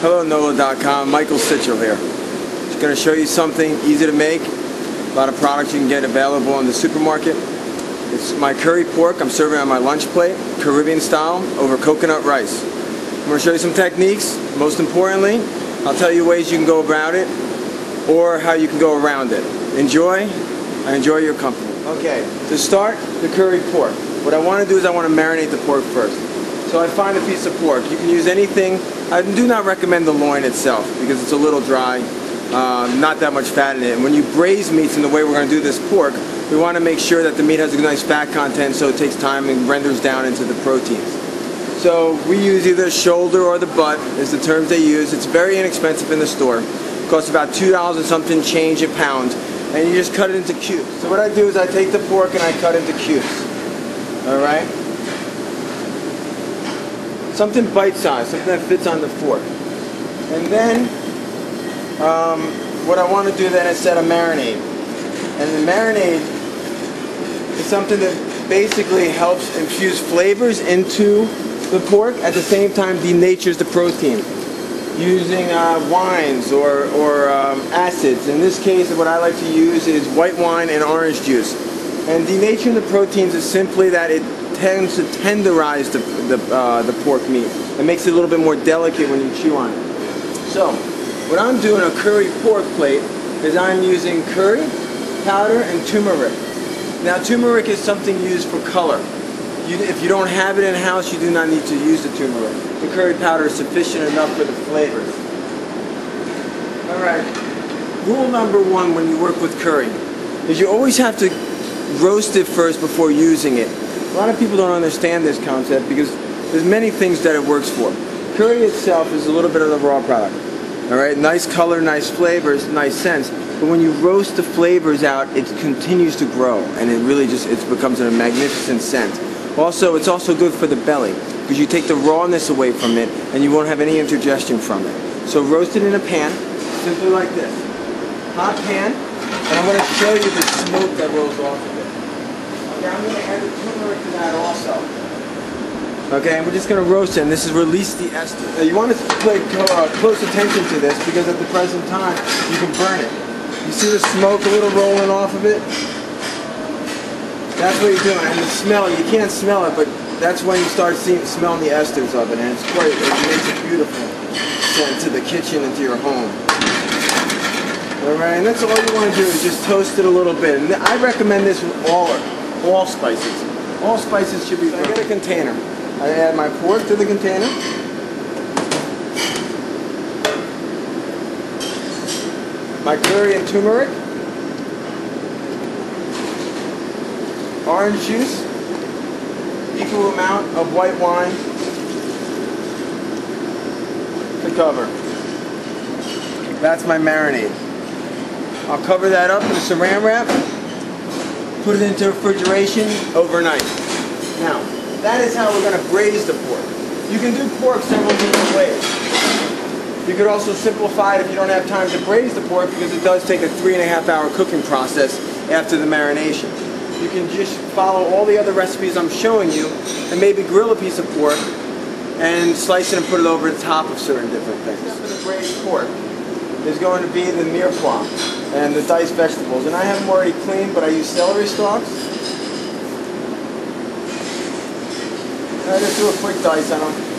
Hello NOLA.com, Michael Sichel here. Just going to show you something easy to make. A lot of products you can get available in the supermarket. It's my curry pork I'm serving on my lunch plate, Caribbean style, over coconut rice. I'm going to show you some techniques. Most importantly, I'll tell you ways you can go about it or how you can go around it. Enjoy. I enjoy your company. Okay, to start the curry pork, what I want to do is I want to marinate the pork first. So I find a piece of pork. You can use anything. I do not recommend the loin itself because it's a little dry, not that much fat in it. And when you braise meats in the way we're going to do this pork, we want to make sure that the meat has a nice fat content so it takes time and renders down into the proteins. So we use either shoulder or the butt is the terms they use. It's very inexpensive in the store. It costs about $2 and something change a pound. And you just cut it into cubes. So what I do is I take the pork and I cut into cubes. Alright? Something bite-sized, something that fits on the fork. And then, what I want to do then is set a marinade. And the marinade is something that basically helps infuse flavors into the pork, at the same time denatures the protein. Using wines or acids. In this case, what I like to use is white wine and orange juice. And denaturing the proteins is simply that it tends to tenderize the pork meat. It makes it a little bit more delicate when you chew on it. So, what I'm doing on a curry pork plate is I'm using curry powder and turmeric. Now, turmeric is something used for color. If you don't have it in house, you do not need to use the turmeric. The curry powder is sufficient enough for the flavors. Alright, rule number one when you work with curry is you always have to roast it first before using it. A lot of people don't understand this concept because there's many things that it works for. Curry itself is a little bit of the raw product. Alright, nice color, nice flavors, nice scents. But when you roast the flavors out, it continues to grow and it really just becomes a magnificent scent. Also, it's also good for the belly because you take the rawness away from it and you won't have any indigestion from it. So roast it in a pan, simply like this. Hot pan, and I'm going to show you the smoke that rolls off of it. Okay, I'm going to add the turmeric to that also. Okay, and we're just going to roast it, and this is release the ester. Now you want to pay close attention to this because at the present time you can burn it. You see the smoke a little rolling off of it? That's what you're doing, and the smell, you can't smell it, but that's when you start smelling the esters of it, and it's great. It makes a beautiful scent to the kitchen and to your home. Alright, and that's all you want to do is just toast it a little bit. And I recommend this with all spices. All spices should be burnt. I get a container. I add my pork to the container. My curry and turmeric. Orange juice, equal amount of white wine to cover. That's my marinade. I'll cover that up in a saran wrap, put it into refrigeration overnight. Now, that is how we're going to braise the pork. You can do pork several different ways. You could also simplify it if you don't have time to braise the pork because it does take a 3.5-hour cooking process after the marination. You can just follow all the other recipes I'm showing you and maybe grill a piece of pork and slice it and put it over the top of certain different things. For the braised pork is going to be the mirepoix and the diced vegetables. And I have them already cleaned, but I use celery stalks. And I just do a quick dice on them.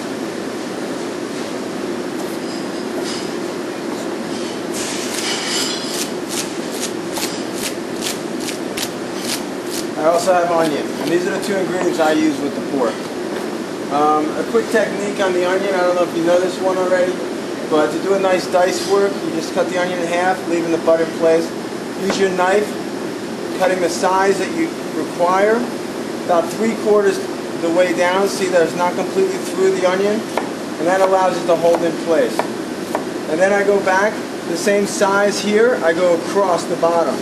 I also have onion, and these are the two ingredients I use with the pork. A quick technique on the onion, I don't know if you know this one already, but to do a nice dice work, you just cut the onion in half, leaving the butt in place. Use your knife, cutting the size that you require, about 3/4 the way down, see that it's not completely through the onion, and that allows it to hold in place. And then I go back, the same size here, I go across the bottom.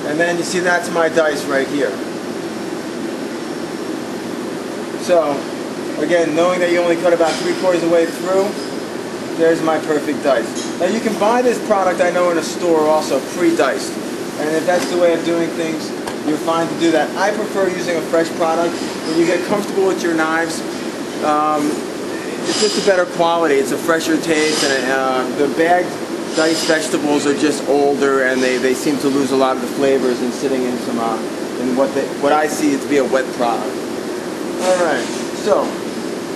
And then you see that's my dice right here. So, again, knowing that you only cut about 3/4 of the way through, there's my perfect dice. Now you can buy this product, I know, in a store also, pre-diced. And if that's the way of doing things, you're fine to do that. I prefer using a fresh product. When you get comfortable with your knives, it's just a better quality. It's a fresher taste, and the bagged diced vegetables are just older, and they seem to lose a lot of the flavors in sitting in some in what I see to be a wet product. All right, so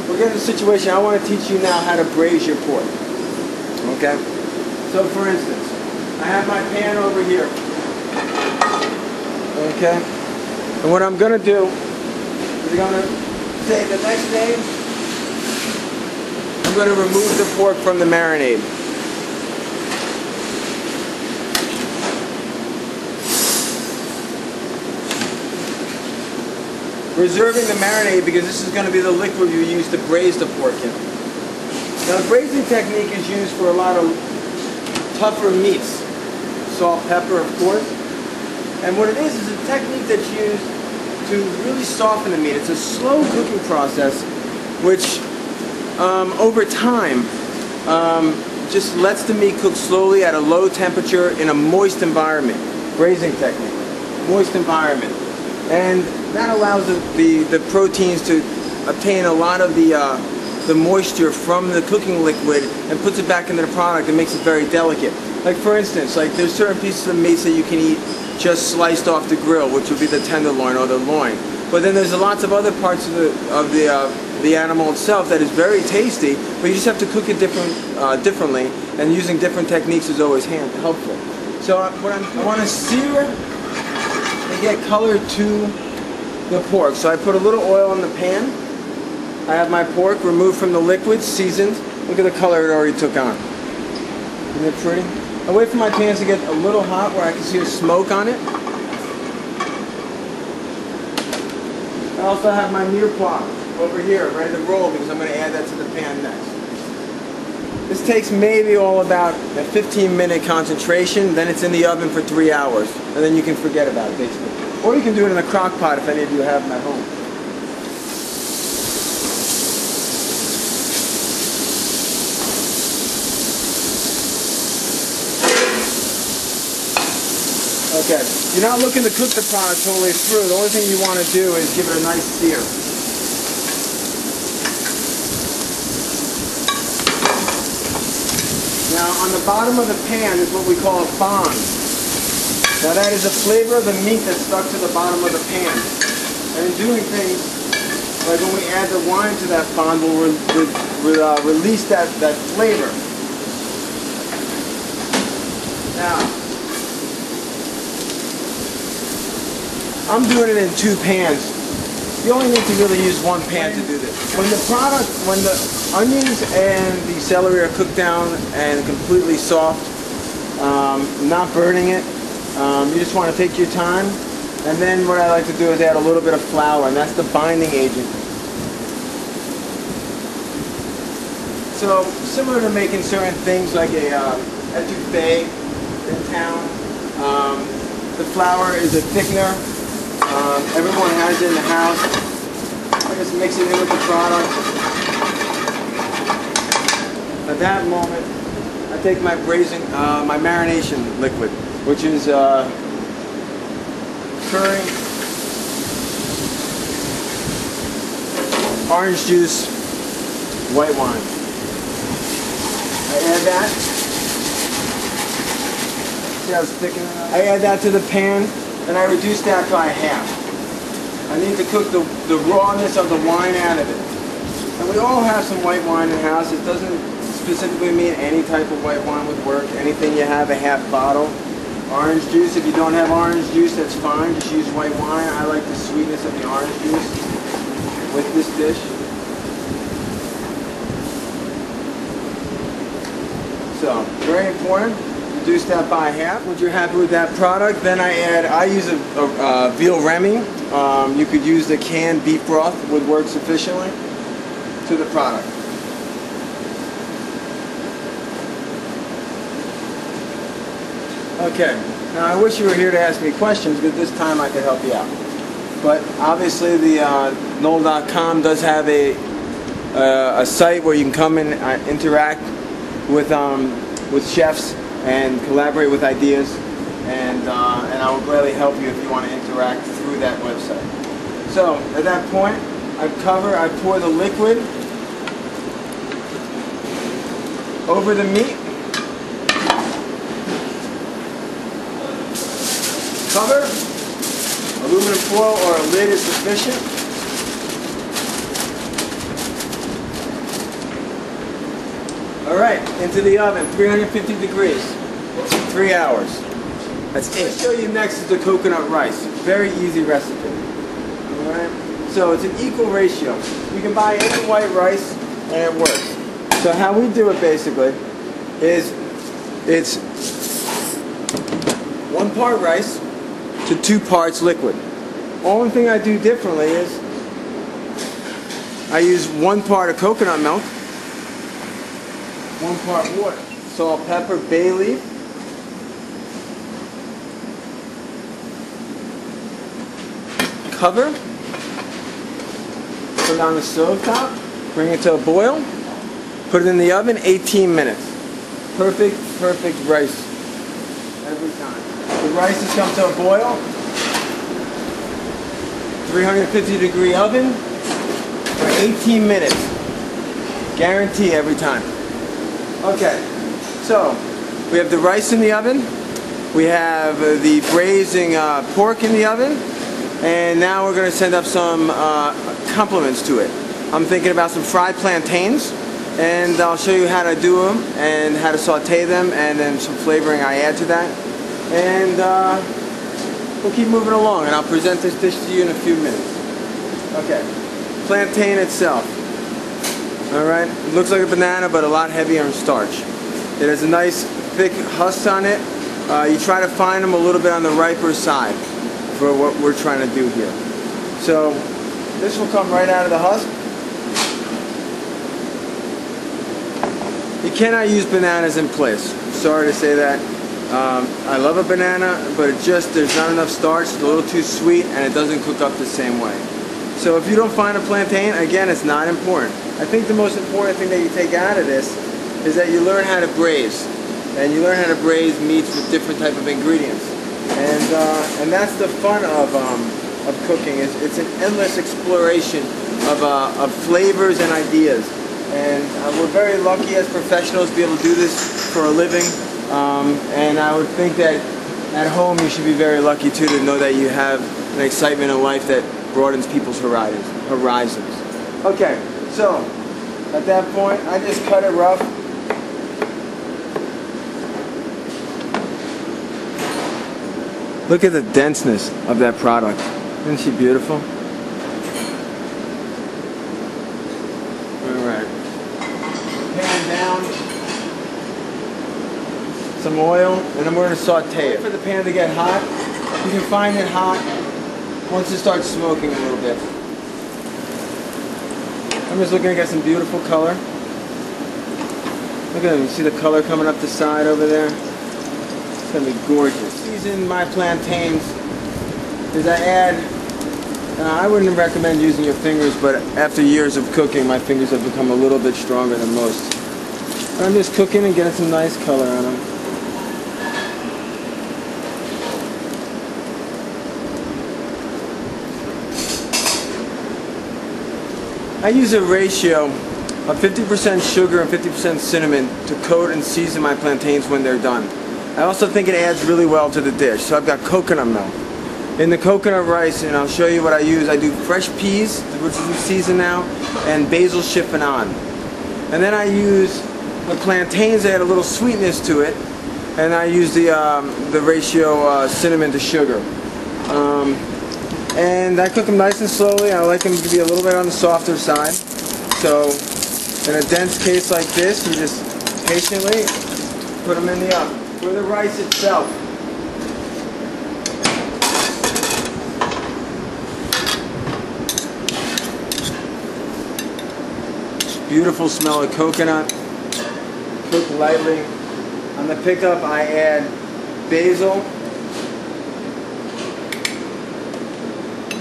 we're getting a situation. I want to teach you now how to braise your pork. Okay. So for instance, I have my pan over here. Okay. And what I'm going to do is I'm going to say the next thing, I'm going to remove the pork from the marinade. Reserving the marinade because this is going to be the liquid you use to braise the pork in. Now the braising technique is used for a lot of tougher meats. Salt, pepper, of course. And what it is a technique that's used to really soften the meat. It's a slow cooking process which over time just lets the meat cook slowly at a low temperature in a moist environment. Braising technique. Moist environment. And that allows the proteins to obtain a lot of the moisture from the cooking liquid and puts it back into the product and makes it very delicate. Like for instance, like there's certain pieces of meat that you can eat just sliced off the grill, which would be the tenderloin or the loin. But then there's lots of other parts of the animal itself that is very tasty, but you just have to cook it differently, and using different techniques is always helpful. So I want to sear and get color to the pork. So I put a little oil in the pan. I have my pork removed from the liquid, seasoned. Look at the color it already took on. Isn't it pretty? I wait for my pans to get a little hot where I can see the smoke on it. I also have my mirepoix over here, ready to roll because I'm going to add that to the pan next. This takes maybe all about a 15-minute concentration, then it's in the oven for 3 hours, and then you can forget about it basically. Or you can do it in a crock pot if any of you have them at home. Okay, you're not looking to cook the product totally through. The only thing you want to do is give it a nice sear. Now, on the bottom of the pan is what we call a fond. Now, that is a flavor of the meat that's stuck to the bottom of the pan. And in doing things, like when we add the wine to that fond, we'll release that flavor. Now, I'm doing it in 2 pans. You only need to really use 1 pan to do this. When the onions and the celery are cooked down and completely soft, not burning it, you just want to take your time. And then what I like to do is add a little bit of flour, and that's the binding agent. So similar to making certain things like a etouffee in town, the flour is a thickener. Everyone has it in the house. I just mix it in with the product. At that moment, I take my my marination liquid, which is curry, orange juice, white wine. I add that. See how it's thickening? I add that to the pan. And I reduce that by half. I need to cook the rawness of the wine out of it. And we all have some white wine in the house. It doesn't specifically mean any type of white wine would work. Anything you have, a half bottle. Orange juice, if you don't have orange juice, that's fine. Just use white wine. I like the sweetness of the orange juice with this dish. So, very important. Reduce that by half. Once you're happy with that product, then I use a veal remy. You could use the canned beef broth, would work sufficiently to the product. Okay, now I wish you were here to ask me questions because this time I could help you out. But obviously the Knoll.com does have a site where you can come and interact with chefs and collaborate with ideas, and I will gladly help you if you want to interact through that website. So at that point, I pour the liquid over the meat. Cover. Aluminum foil or a lid is sufficient. Alright, into the oven, 350 degrees, 3 hours. That's it. What I'll show you next is the coconut rice. Very easy recipe. Alright, so it's an equal ratio. You can buy any white rice and it works. So how we do it basically is it's 1 part rice to 2 parts liquid. Only thing I do differently is I use 1 part of coconut milk, 1 part water, salt, pepper, bay leaf, cover, put it on the stove top, bring it to a boil, put it in the oven, 18 minutes. Perfect rice every time. The rice has come to a boil, 350 degree oven for 18 minutes. Guarantee every time. Okay, so we have the rice in the oven, we have the braising pork in the oven, and now we're going to send up some complements to it. I'm thinking about some fried plantains, and I'll show you how to do them and how to saute them, and then some flavoring I add to that. And we'll keep moving along, and I'll present this dish to you in a few minutes. Okay, plantain itself. Alright, it looks like a banana, but a lot heavier in starch. It has a nice thick husk on it. You try to find them a little bit on the riper side for what we're trying to do here. So this will come right out of the husk. You cannot use bananas in place. Sorry to say that. I love a banana, but there's not enough starch, it's a little too sweet, and it doesn't cook up the same way. So if you don't find a plantain, again, it's not important. I think the most important thing that you take out of this is that you learn how to braise. And you learn how to braise meats with different type of ingredients. And that's the fun of cooking. It's an endless exploration of flavors and ideas. And we're very lucky as professionals to be able to do this for a living. And I would think that at home you should be very lucky too to know that you have an excitement in life that broadens people's horizons. Okay, so at that point I just cut it rough. Look at the denseness of that product. Isn't she beautiful? Alright. Pan down. Some oil, and then we're going to saute it. For the pan to get hot, you can find it hot once it starts smoking a little bit. I'm just looking to get some beautiful color. Look at them, you see the color coming up the side over there? It's going to be gorgeous. Season my plantains is I add, I wouldn't recommend using your fingers, but after years of cooking, my fingers have become a little bit stronger than most. I'm just cooking and getting some nice color on them. I use a ratio of 50% sugar and 50% cinnamon to coat and season my plantains when they're done. I also think it adds really well to the dish. So I've got coconut milk. In the coconut rice, and I'll show you what I use, I do fresh peas, which is in season now, and basil chiffonade. And then I use the plantains that add a little sweetness to it, and I use the ratio cinnamon to sugar. And I cook them nice and slowly. I like them to be a little bit on the softer side. So in a dense case like this, you just patiently put them in the oven. For the rice itself, beautiful smell of coconut, cooked lightly. On the pickup I add basil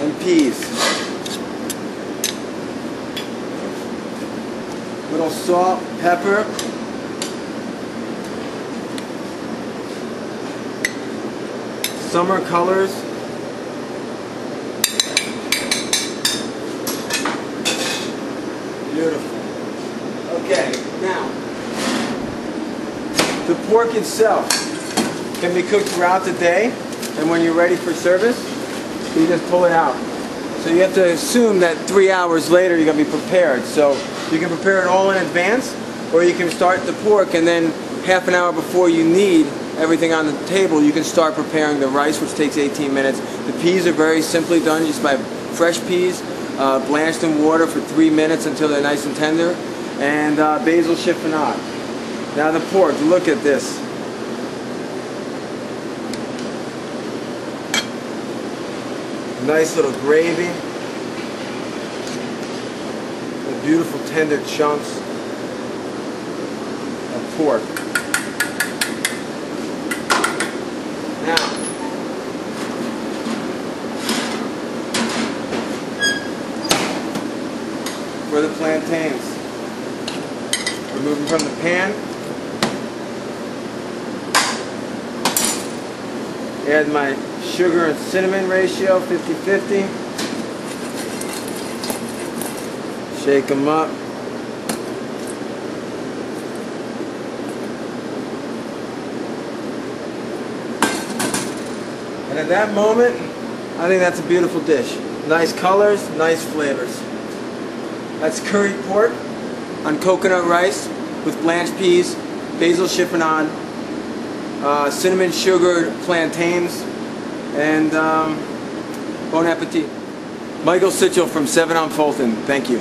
and peas. Little salt, pepper. Summer colors. Beautiful. Okay, now The pork itself can be cooked throughout the day, and when you're ready for service, you just pull it out. So you have to assume that 3 hours later you're going to be prepared. So you can prepare it all in advance, or you can start the pork and then half an hour before you need everything on the table, you can start preparing the rice, which takes 18 minutes. The peas are very simply done just by fresh peas, blanched in water for 3 minutes until they're nice and tender, and basil chiffonade. Now the pork, look at this. Nice little gravy. The beautiful tender chunks of pork. Now, for the plantains, remove them from the pan. Add my sugar and cinnamon ratio, 50-50. Shake them up. And at that moment, I think that's a beautiful dish. Nice colors, nice flavors. That's curry pork on coconut rice with blanched peas, basil chiffonade, cinnamon sugared plantains, and bon appetit. Michael Sichel from 7 on Fulton. Thank you.